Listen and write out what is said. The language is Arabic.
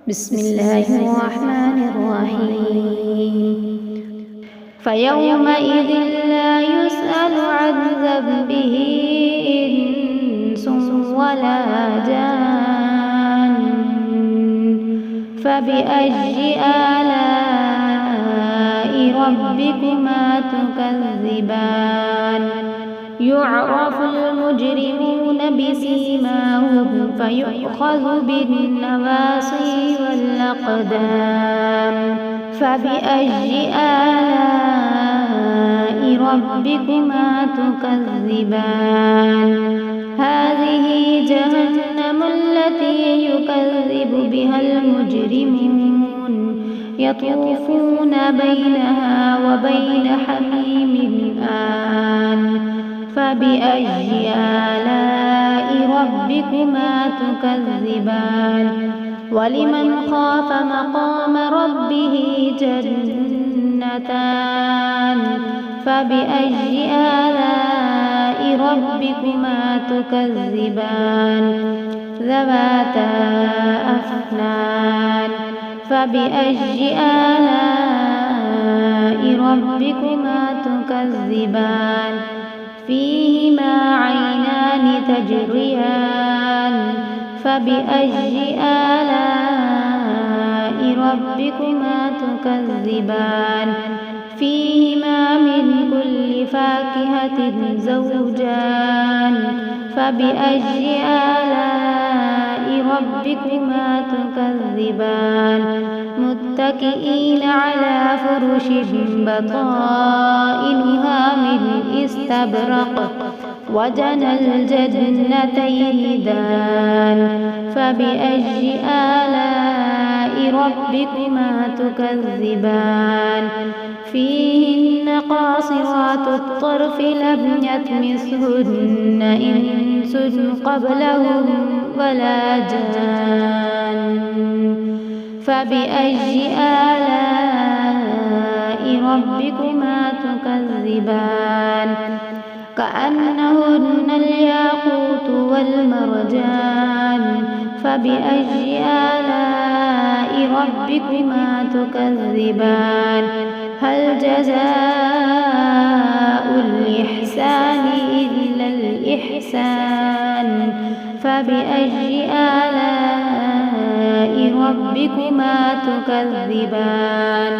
بسم الله الرحمن الرحيم فيومئذ لا يسأل عن ذنبه إنس ولا جان فبأي آلاء ربكما تكذبان يعرف المجرمون بسيماهم فيؤخذ بالنواصي والأقدام فبأي آلاء ربكما تكذبان هذه جهنم التي يكذب بها المجرمون يطوفون بينها وبين حميم آن فبأي آلاء ربكما تكذبان ولمن خاف مقام ربه جنتان فبأي آلاء ربكما تكذبان ذواتا أفنان فبأي آلاء ربكما تكذبان فيهما عينان تجريان فبأي آلاء ربكما تكذبان فيهما من كل فاكهة زوجان فبأي آلاء ربكما تكذبان متكئين على فرش بطائنها من استبرق وجنى الجنتين دان فبأي آلاء ربكما تكذبان فيهن قاصرات الطرف لم يطمثهن إنس قبلهم ولا جان فبأي آلاء ربكما تكذبان كأنهن الياقوت والمرجان فبأي آلاء ربكما تكذبان هل جزاء الإحسان إلا الإحسان فبأي آلاء ربكما تكذبان